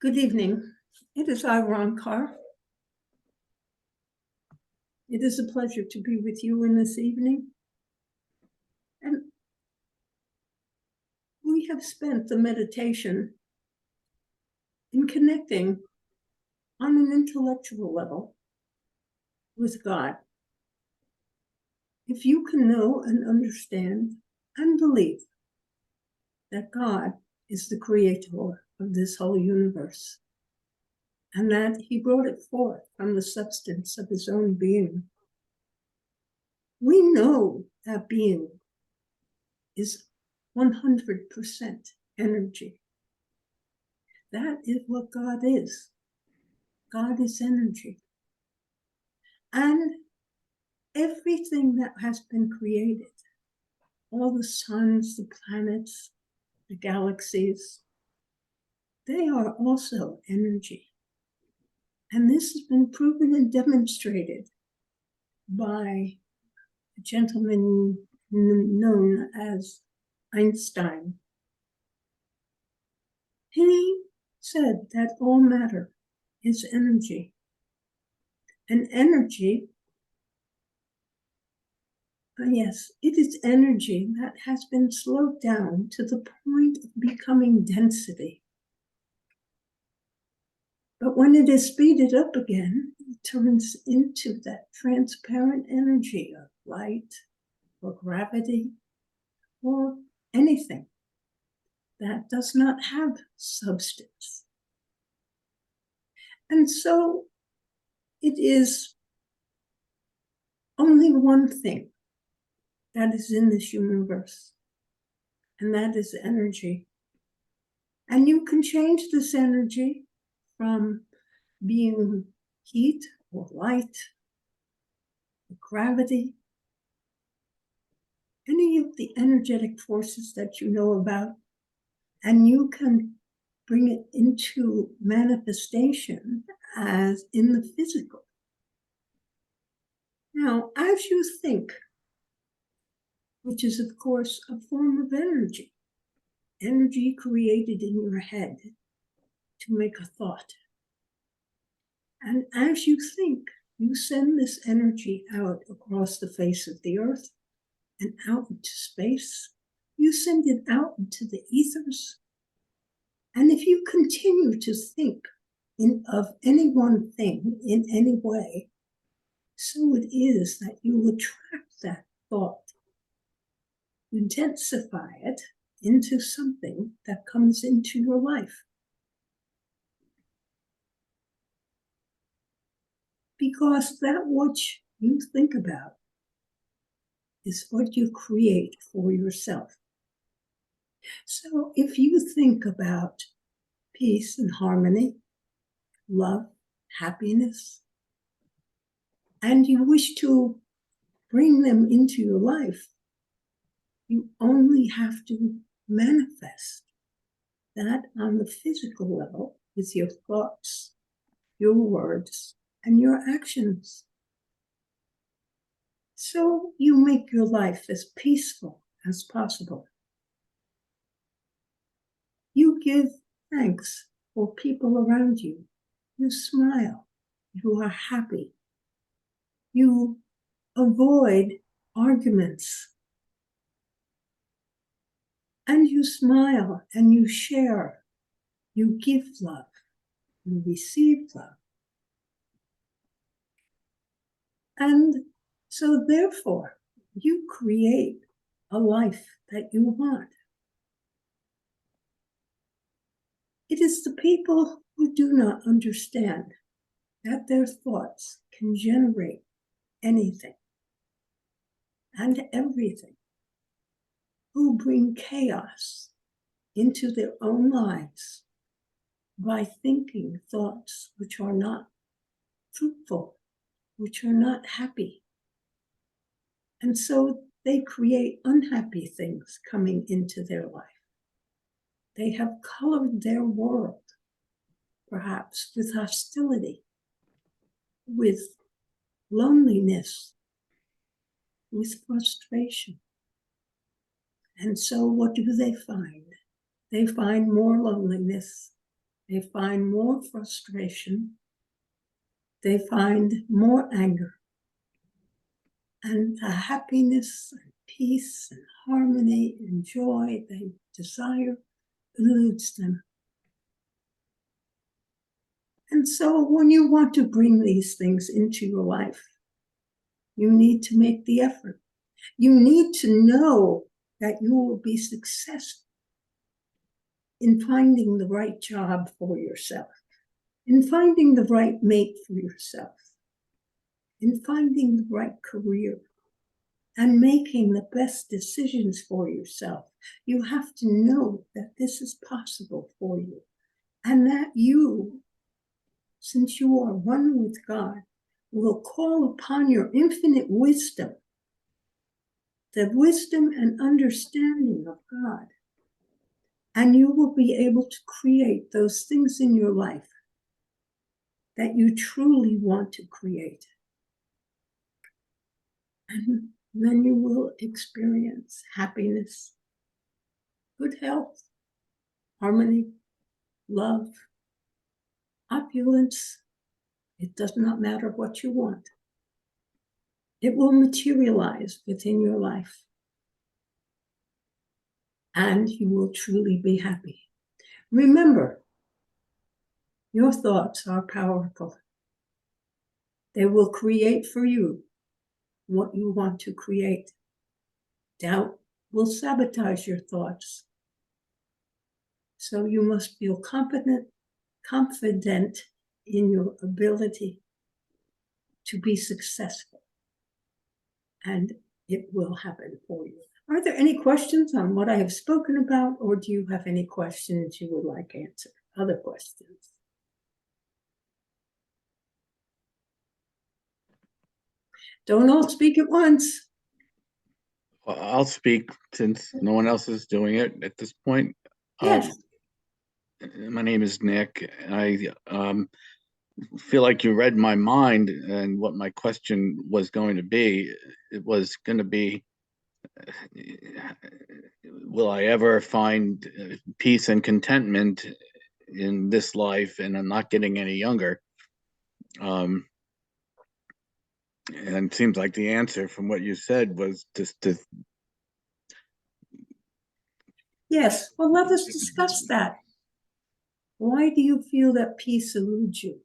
Good evening. It is I, Ron Carr. It is a pleasure to be with you in this evening. And we have spent the meditation in connecting on an intellectual level with God. If you can know and understand and believe that God is the creator of this whole universe, and that he brought it forth from the substance of his own being, we know that being is 100% energy. That is what God is. God is energy. And everything that has been created, all the suns, the planets, the galaxies, they are also energy. And this has been proven and demonstrated by a gentleman known as Einstein. He said that all matter is energy. And energy, yes, it is energy that has been slowed down to the point of becoming density. But when it is speeded up again, it turns into that transparent energy of light or gravity or anything that does not have substance. And so it is only one thing that is in this universe, and that is energy. And you can change this energy from being heat or light or gravity, any of the energetic forces that you know about, and you can bring it into manifestation as in the physical. Now, as you think, which is, of course, a form of energy created in your head to make a thought. And as you think, you send this energy out across the face of the earth and out into space. You send it out into the ethers. And if you continue to think of any one thing in any way, so it is that you attract that thought. You intensify it into something that comes into your life. Because that which you think about is what you create for yourself. So if you think about peace and harmony, love, happiness, and you wish to bring them into your life, you only have to manifest that on the physical level with your thoughts, your words, and your actions. So you make your life as peaceful as possible. You give thanks for people around you. You smile. You are happy. You avoid arguments. And you smile and you share. You give love. You receive love. And so therefore, you create a life that you want. It is the people who do not understand that their thoughts can generate anything and everything, who bring chaos into their own lives by thinking thoughts which are not fruitful, which are not happy. And so they create unhappy things coming into their life. They have colored their world, perhaps with hostility, with loneliness, with frustration. And so what do they find? They find more loneliness. they find more frustration, they find more anger, and the happiness and peace and harmony and joy they desire eludes them. And so when you want to bring these things into your life, you need to make the effort. You need to know that you will be successful in finding the right job for yourself, in finding the right mate for yourself, in finding the right career, and making the best decisions for yourself. You have to know that this is possible for you, and that you, since you are one with God, will call upon your infinite wisdom, the wisdom and understanding of God, and you will be able to create those things in your life that you truly want to create. And then you will experience happiness, good health, harmony, love, opulence. It does not matter what you want. It will materialize within your life, and you will truly be happy. Remember, your thoughts are powerful. They will create for you what you want to create. Doubt will sabotage your thoughts. So you must feel confident in your ability to be successful, and it will happen for you. Are there any questions on what I have spoken about, or do you have any questions you would like answered? Other questions? Don't all speak at once. Well, I'll speak since no one else is doing it at this point. Yes. My name is Nick. I feel like you read my mind and what my question was going to be. It was going to be, will I ever find peace and contentment in this life? And I'm not getting any younger. And it seems like the answer from what you said was just to. Yes, well, let us discuss that. Why do you feel that peace eludes you?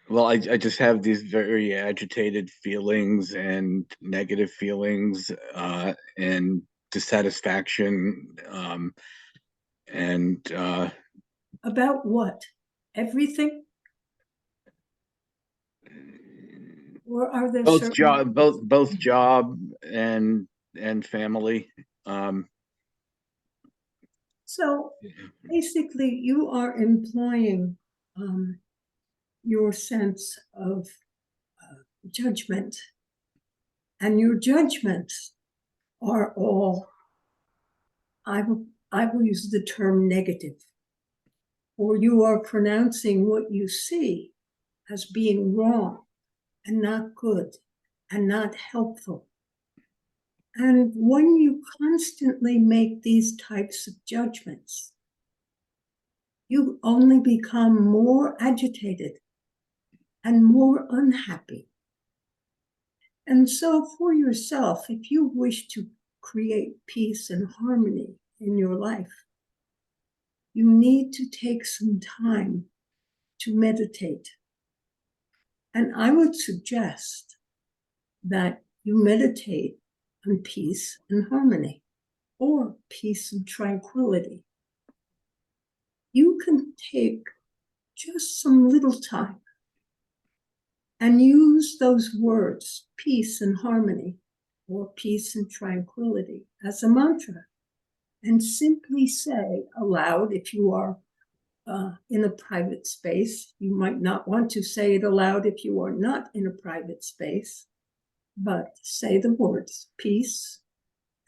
Well, I just have these very agitated feelings and negative feelings and dissatisfaction and About what? Everything? Or are there both certain... job and family. So basically, you are employing your sense of judgment, and your judgments are all, I will use the term negative, or you are pronouncing what you see as being wrong and not good and not helpful. And when you constantly make these types of judgments, you only become more agitated and more unhappy. And so for yourself, if you wish to create peace and harmony in your life, you need to take some time to meditate. And I would suggest that you meditate on peace and harmony, or peace and tranquility. You can take just some little time and use those words, peace and harmony, or peace and tranquility, as a mantra, and simply say aloud, if you are in a private space. You might not want to say it aloud if you are not in a private space, but say the words peace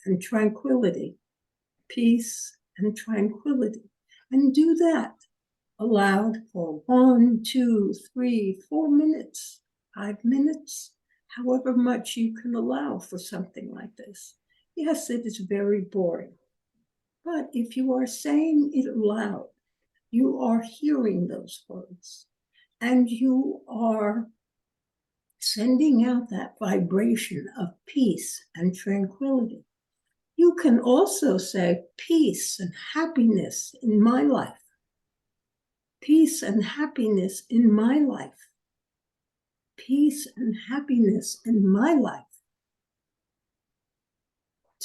and tranquility, peace and tranquility, and do that aloud for 1, 2, 3, 4 minutes, 5 minutes, however much you can allow for something like this. Yes, it is very boring. But if you are saying it aloud, you are hearing those words, and you are sending out that vibration of peace and tranquility. You can also say peace and happiness in my life. Peace and happiness in my life. Peace and happiness in my life.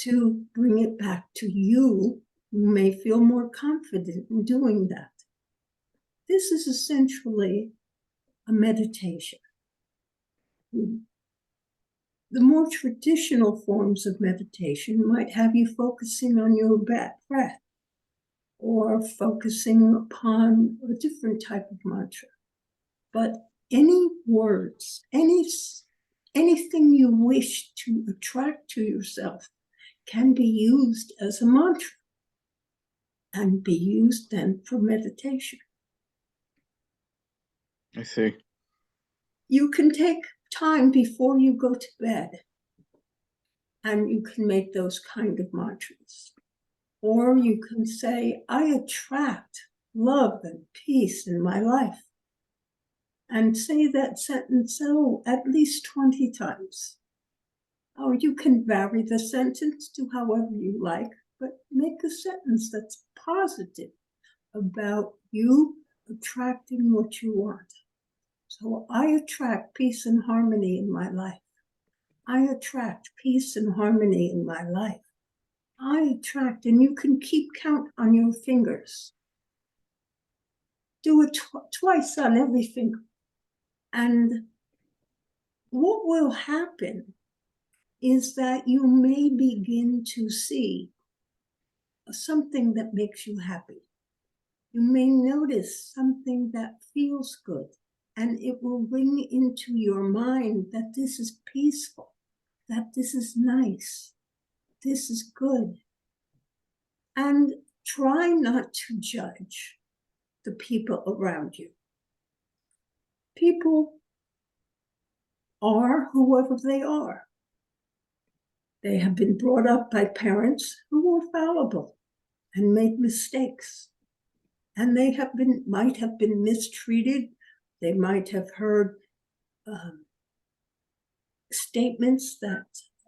To bring it back to you, you may feel more confident in doing that. This is essentially a meditation. The more traditional forms of meditation might have you focusing on your breath or focusing upon a different type of mantra. But any words, anything you wish to attract to yourself can be used as a mantra and be used then for meditation. I see. You can take time before you go to bed and you can make those kind of mantras. Or you can say, I attract love and peace in my life. And say that sentence at least 20 times. Or you can vary the sentence to however you like, but make a sentence that's positive about you attracting what you want. So I attract peace and harmony in my life. I attract peace and harmony in my life. I attract, and you can keep count on your fingers. Do it twice on every finger. And what will happen is that you may begin to see something that makes you happy. You may notice something that feels good, and it will bring into your mind that this is peaceful, that this is nice, this is good. And try not to judge the people around you. People are whoever they are. They have been brought up by parents who were fallible and made mistakes. And they might have been mistreated. They might have heard statements that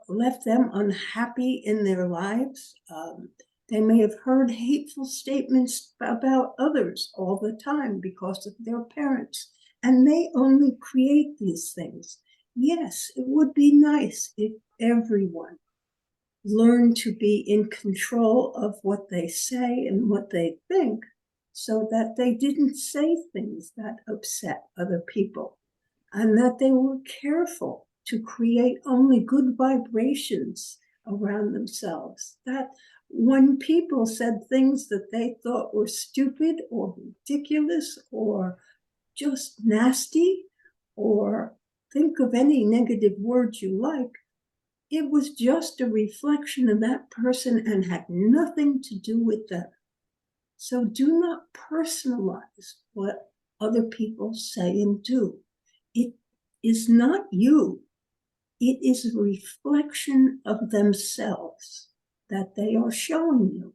left them unhappy in their lives. They may have heard hateful statements about others all the time because of their parents. And they only create these things. Yes, it would be nice if everyone learned to be in control of what they say and what they think, so that they didn't say things that upset other people, and that they were careful to create only good vibrations around themselves. That when people said things that they thought were stupid or ridiculous or just nasty, or think of any negative word you like, it was just a reflection of that person and had nothing to do with them. So do not personalize what other people say and do. It is not you. It is a reflection of themselves that they are showing you.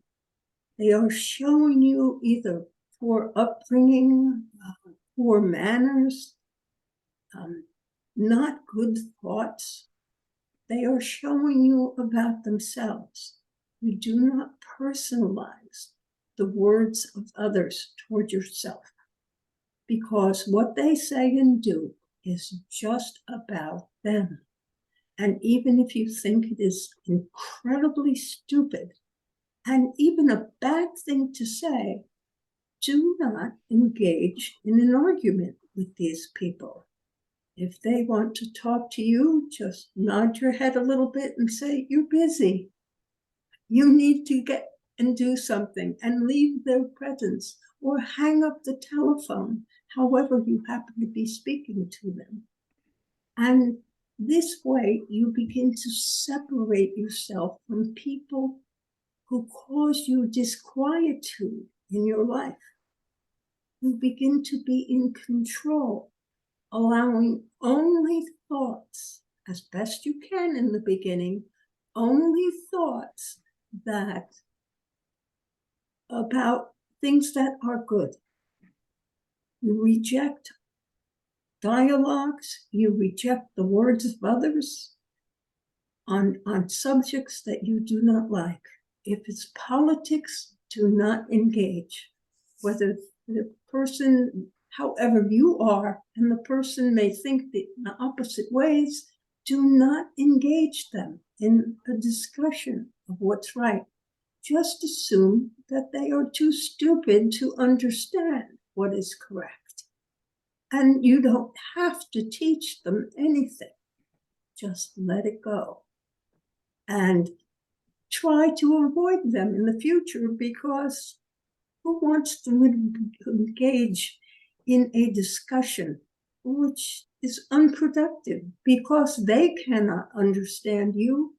They are showing you either poor upbringing, poor manners, not good thoughts. They are showing you about themselves. You do not personalize the words of others toward yourself, because what they say and do is just about them. And even if you think it is incredibly stupid and even a bad thing to say, do not engage in an argument with these people. If they want to talk to you, just nod your head a little bit and say, you're busy. You need to get and do something, and leave their presence, or hang up the telephone, however you happen to be speaking to them. And this way you begin to separate yourself from people who cause you disquietude in your life. You begin to be in control, allowing only thoughts, as best you can in the beginning, only thoughts that about things that are good. You reject dialogues, you reject the words of others on subjects that you do not like. If it's politics, do not engage. Whether the person, however you are, and the person may think the opposite ways, do not engage them in a discussion of what's right. Just assume that they are too stupid to understand what is correct. And you don't have to teach them anything. Just let it go. And try to avoid them in the future, because who wants to engage in a discussion which is unproductive because they cannot understand you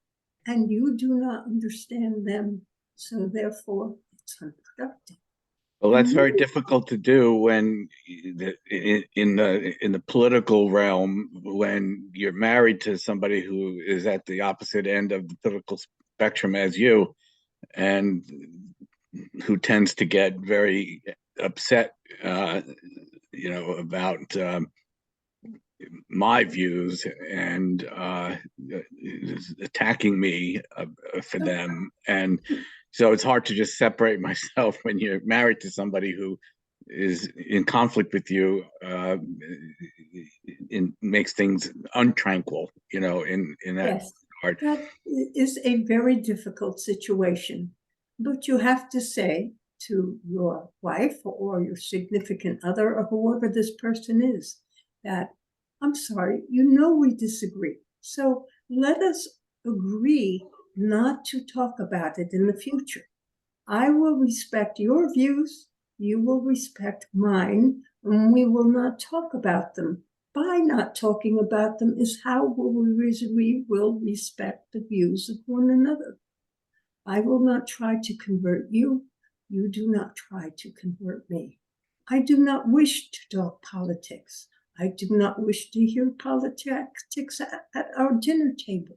and you do not understand them, so therefore it's unproductive. Well, that's very difficult to do when in the political realm, when you're married to somebody who is at the opposite end of the political spectrum as you, and who tends to get very upset, about my views and attacking me for them. And so it's hard to just separate myself when you're married to somebody who is in conflict with you, makes things untranquil, in that Yes, regard. that is a very difficult situation, but you have to say to your wife or your significant other or whoever this person is that, I'm sorry, we disagree. So let us agree not to talk about it in the future. I will respect your views, you will respect mine, and we will not talk about them. By not talking about them is how we will respect the views of one another. I will not try to convert you. You do not try to convert me. I do not wish to talk politics. I do not wish to hear politics at our dinner table.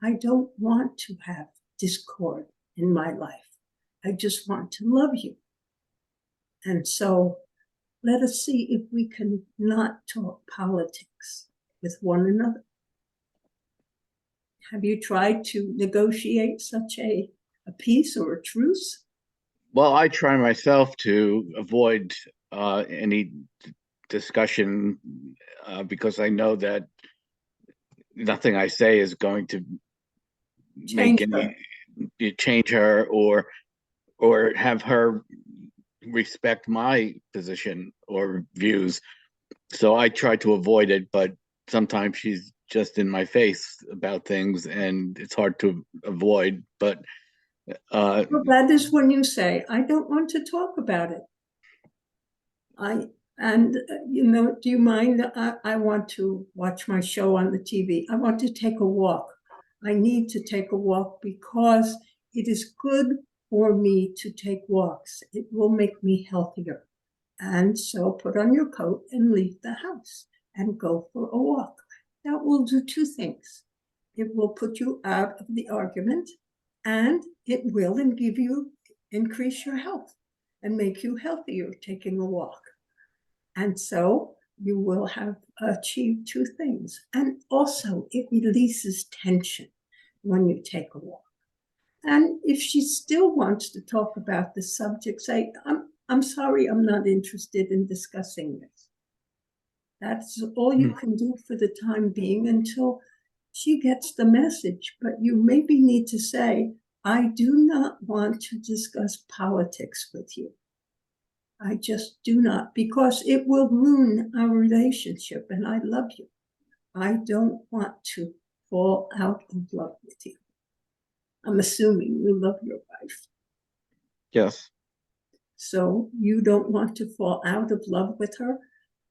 I don't want to have discord in my life. I just want to love you. And so let us see if we can not talk politics with one another. Have you tried to negotiate such a peace or a truce? Well, I try myself to avoid any discussion because I know that nothing I say is going to make change her or have her respect my position or views. So I try to avoid it, but sometimes she's just in my face about things and it's hard to avoid. But well, that is when you say, I don't want to talk about it. Do you mind? I want to watch my show on the TV. I want to take a walk. I need to take a walk because it is good for me to take walks. It will make me healthier. And so put on your coat and leave the house and go for a walk. That will do two things. It will put you out of the argument, and it will increase your health and make you healthier taking a walk. And so you will have achieved two things. And also it releases tension when you take a walk. And if she still wants to talk about the subject, say, I'm sorry, I'm not interested in discussing this. That's all you can do for the time being until she gets the message. But you maybe need to say, I do not want to discuss politics with you. I just do not, because it will ruin our relationship, and I love you. I don't want to fall out of love with you. I'm assuming you love your wife. yes. So you don't want to fall out of love with her,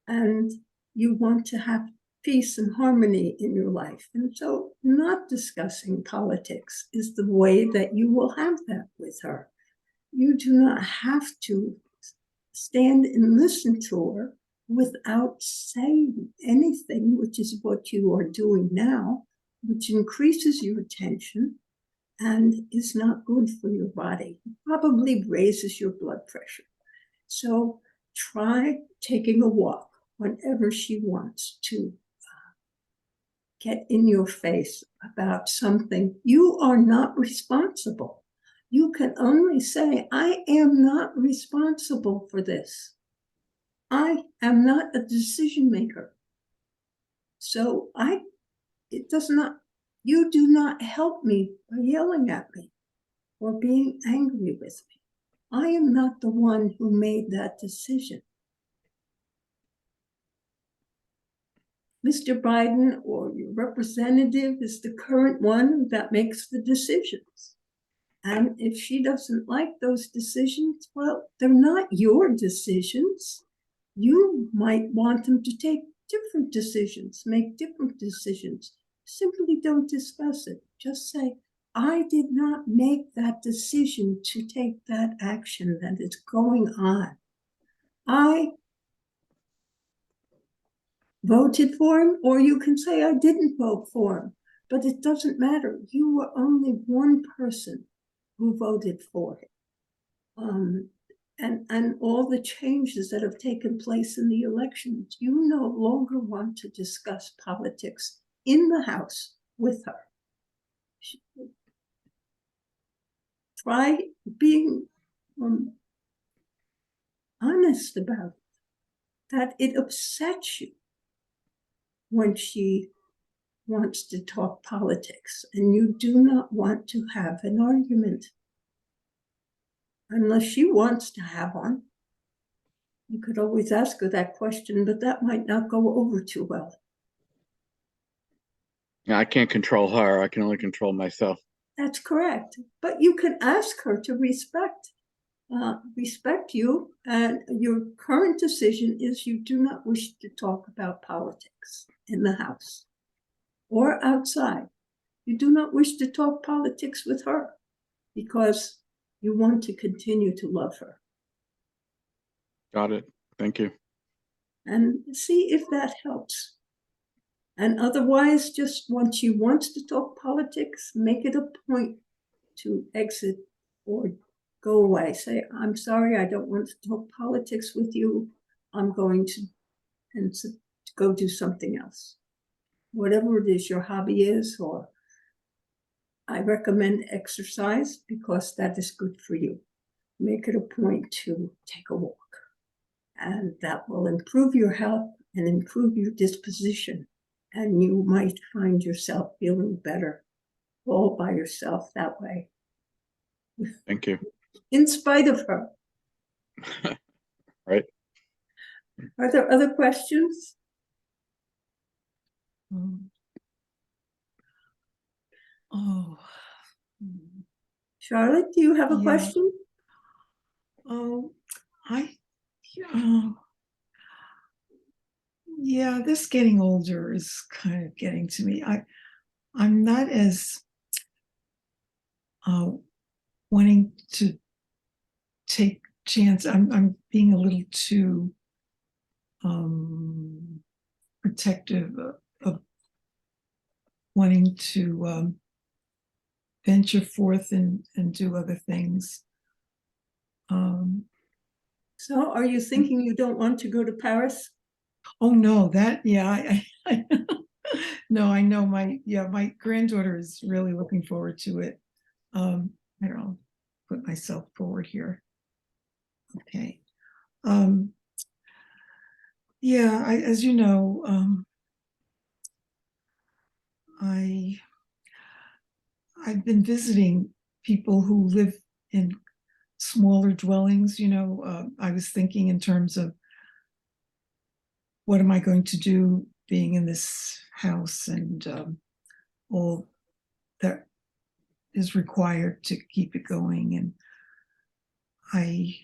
and you want to have peace and harmony in your life. And so not discussing politics is the way that you will have that with her. You do not have to stand and listen to her without saying anything, which is what you are doing now, which increases your attention and is not good for your body. Probably raises your blood pressure. So try taking a walk whenever she wants to get in your face about something. You are not responsible. You can only say, I am not responsible for this. I am not a decision maker. So you do not help me by yelling at me or being angry with me. I am not the one who made that decision. Mr. Biden or your representative is the current one that makes the decisions. And if she doesn't like those decisions, well, they're not your decisions. You might want them to take different decisions, make different decisions. Simply don't discuss it. Just say, I did not make that decision to take that action that is going on. I voted for him, or you can say, I didn't vote for him. But it doesn't matter. You were only one person who voted for him. And all the changes that have taken place in the elections, you no longer want to discuss politics in the House with her. Try being honest about it, that it upsets you when she wants to talk politics and you do not want to have an argument. Unless she wants to have one. You could always ask her that question, but that might not go over too well. I can't control her. I can only control myself. That's correct. But you can ask her to respect you, and your current decision is you do not wish to talk about politics in the House or outside. You do not wish to talk politics with her because you want to continue to love her. Got it. Thank you. And see if that helps. And otherwise, just once she wants to talk politics, make it a point to exit or go away. Say, I'm sorry, I don't want to talk politics with you. I'm going to go do something else. Whatever it is your hobby is, or I recommend exercise because that is good for you. Make it a point to take a walk. And that will improve your health and improve your disposition. And you might find yourself feeling better all by yourself that way. Thank you. In spite of her. Right. Are there other questions? Oh. Charlotte, do you have a Yeah. question? Oh, yeah, this getting older is kind of getting to me. I'm not as wanting to take chance. I'm being a little too protective of wanting to venture forth and do other things. So are you thinking you don't want to go to Paris? Oh no, no, I know my granddaughter is really looking forward to it. I don't know, put myself forward here. Okay. Yeah, as you know, I've been visiting people who live in smaller dwellings. I was thinking in terms of what am I going to do being in this house and all that is required to keep it going. And I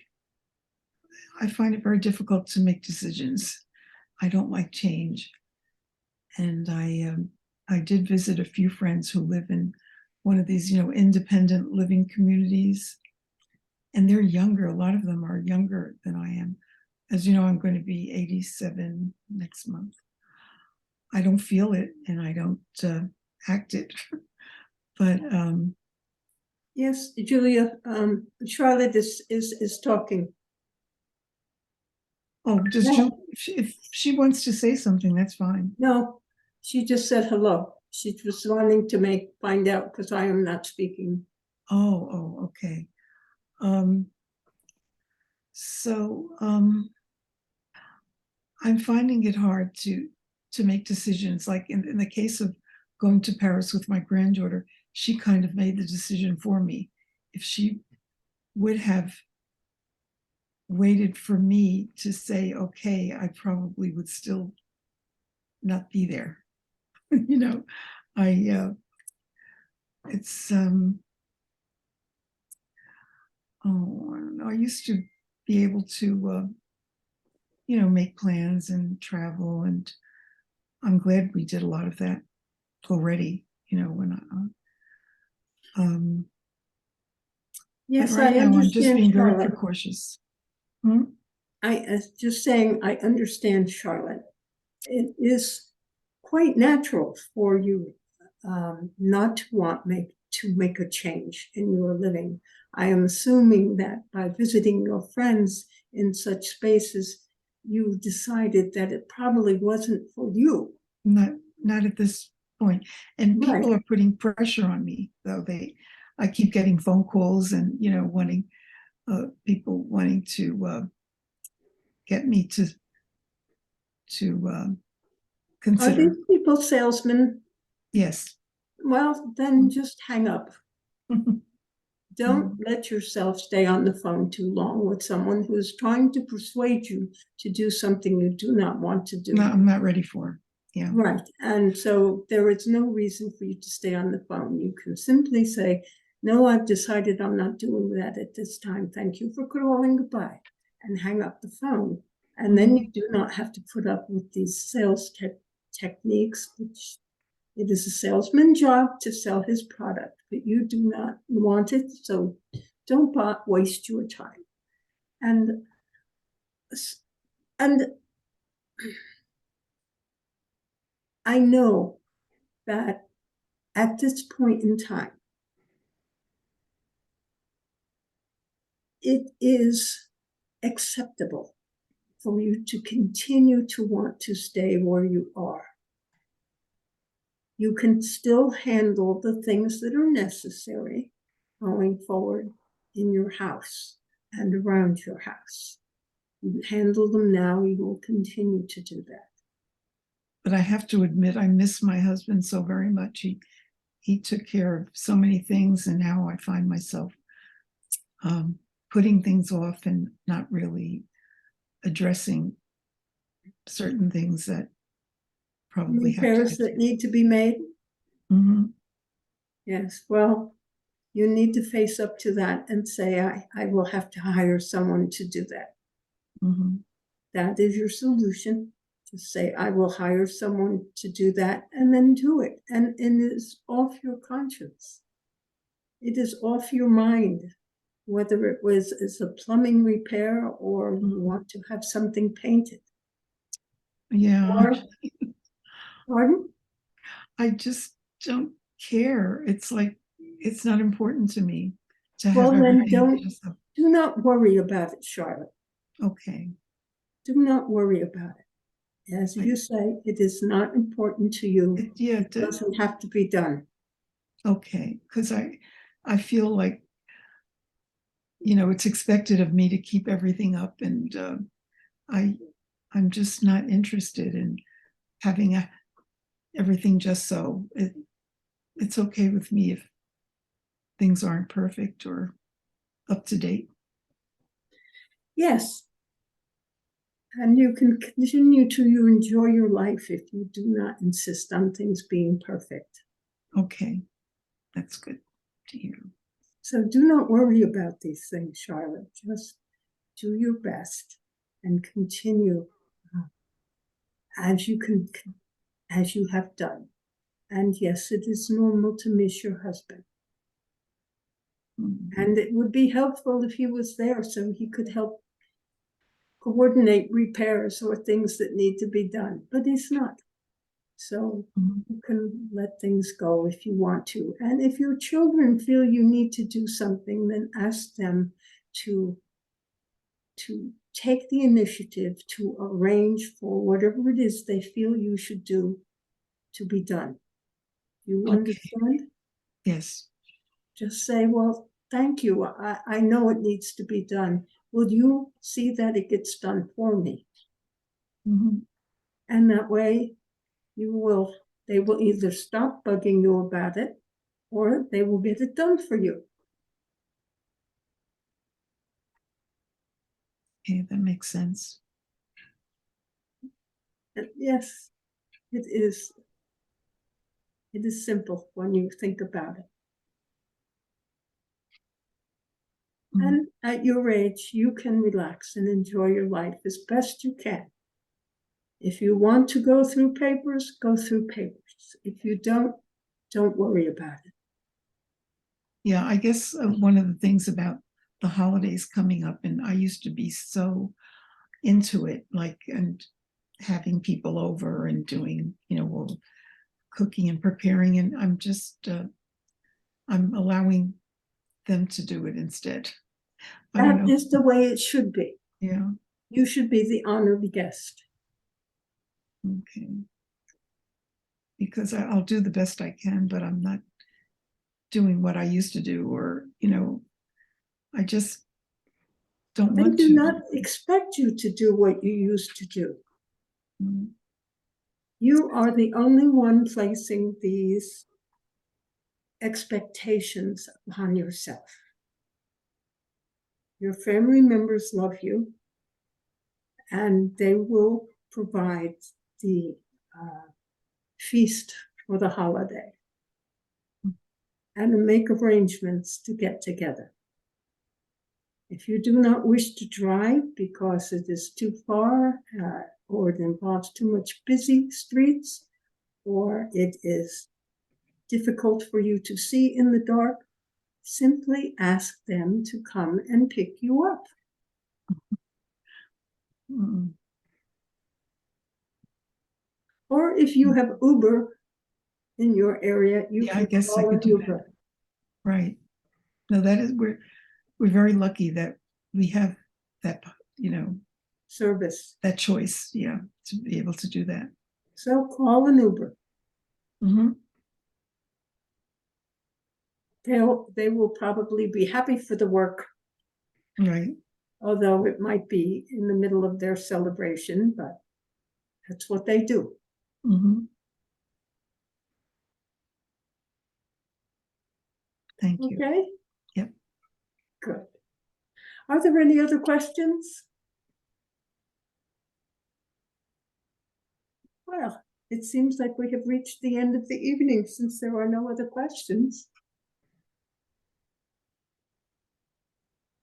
find it very difficult to make decisions. I don't like change. And I did visit a few friends who live in one of these, independent living communities. And they're younger. A lot of them are younger than I am. As you know, I'm going to be 87 next month. I don't feel it and I don't act it. But Yes, Julia, Charlotte is talking. Oh, does No. Jill, if she wants to say something, that's fine. No, she just said hello. She was wanting to find out because I am not speaking. Oh, okay. So, I'm finding it hard to make decisions. Like in the case of going to Paris with my granddaughter, she kind of made the decision for me. If she would have waited for me to say, okay, I probably would still not be there. You know, it's, oh, I don't know. I used to be able to, make plans and travel, and I'm glad we did a lot of that already, when Yes, but right I now I'm just understand, being very Charlotte. precautious. Hmm? I just saying, I understand, Charlotte. It is quite natural for you not to want to make a change in your living. I am assuming that by visiting your friends in such spaces, you decided that it probably wasn't for you. Not at this point. And Right. people are putting pressure on me, though. I keep getting phone calls and, wanting, people wanting to get me to Are consider. these people salesmen? Yes. Well, then just hang up. Don't let yourself stay on the phone too long with someone who's trying to persuade you to do something you do not want to do. No, I'm not ready for. Yeah. Right. And so there is no reason for you to stay on the phone. You can simply say, no, I've decided I'm not doing that at this time. Thank you for calling. Goodbye. And hang up the phone. And then you do not have to put up with these sales techniques, which it is a salesman's job to sell his product, but you do not want it. So don't waste your time. And I know that at this point in time, it is acceptable for you to continue to want to stay where you are. You can still handle the things that are necessary going forward in your house and around your house. You handle them now, you will continue to do that. But I have to admit, I miss my husband so very much. He took care of so many things, and now I find myself putting things off and not really addressing certain things that probably have to Repairs that need to be made. Mhm. Yes, well, you need to face up to that and say, I will have to hire someone to do that. Mhm. That is your solution. Just say, I will hire someone to do that, and then do it. And it is off your conscience. It is off your mind, whether it was as a plumbing repair or you want to have something painted. Yeah, Pardon? I just don't care. It's like it's not important to me to Well, have then everything. do not worry about it, Charlotte. Okay. Do not worry about it. As you say, it is not important to you. It doesn't have to be done. Okay, because I feel like, it's expected of me to keep everything up, and I'm just not interested in having everything just so. It's okay with me if things aren't perfect or up to date. Yes. And you can continue to enjoy your life if you do not insist on things being perfect. Okay, that's good to hear. So do not worry about these things, Charlotte. Just do your best and continue as you have done. And yes, it is normal to miss your husband. Mhm. And it would be helpful if he was there so he could help coordinate repairs or things that need to be done, but he's not. So Mhm. you can let things go if you want to. And if your children feel you need to do something, then ask them to take the initiative to arrange for whatever it is they feel you should do to be done. You Okay. understand? Yes. Just say, well, thank you. I know it needs to be done. Will you see that it gets done for me? Mhm. And that way they will either stop bugging you about it or they will get it done for you. Okay, that makes sense. And yes, it is. It is simple when you think about it. Mhm. And at your age, you can relax and enjoy your life as best you can. If you want to go through papers, go through papers. If you don't worry about it. Yeah, I guess one of the things about the holidays coming up, and I used to be so into it, like, and having people over and doing, well, cooking and preparing, and I'm just, I'm allowing them to do it instead. I don't That know. is the way it should be. Yeah, You should be the honored guest. okay. Because I'll do the best I can, but I'm not doing what I used to do, or, I just don't They want do to. not expect you to do what you used to do. Mm. You are the only one placing these expectations upon yourself. Your family members love you, and they will provide the feast for the holiday and make arrangements to get together. If you do not wish to drive because it is too far, or it involves too much busy streets, or it is difficult for you to see in the dark, simply ask them to come and pick you up. Mm. Or if you have Uber in your area, you Yeah, I can guess I call could an do that. Uber. Right. No, that is, we're very lucky that we have that, Service. that choice, yeah, to be able to do that. So call an Uber. Mhm. They will probably be happy for the work, Right. although it might be in the middle of their celebration, but that's what they do. Mhm. Thank you. Okay? Yep. Good. Are there any other questions? Well, it seems like we have reached the end of the evening since there are no other questions.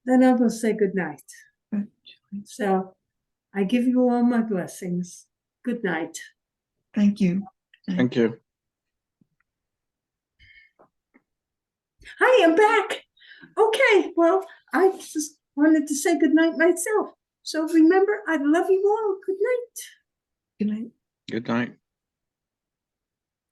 Then I will say good night. Good. So I give you all my blessings. Good night. Thank you. Thank you. Hi, I'm back. Okay, well, I just wanted to say good night myself. So remember, I love you all. Good night. Good night. Good night.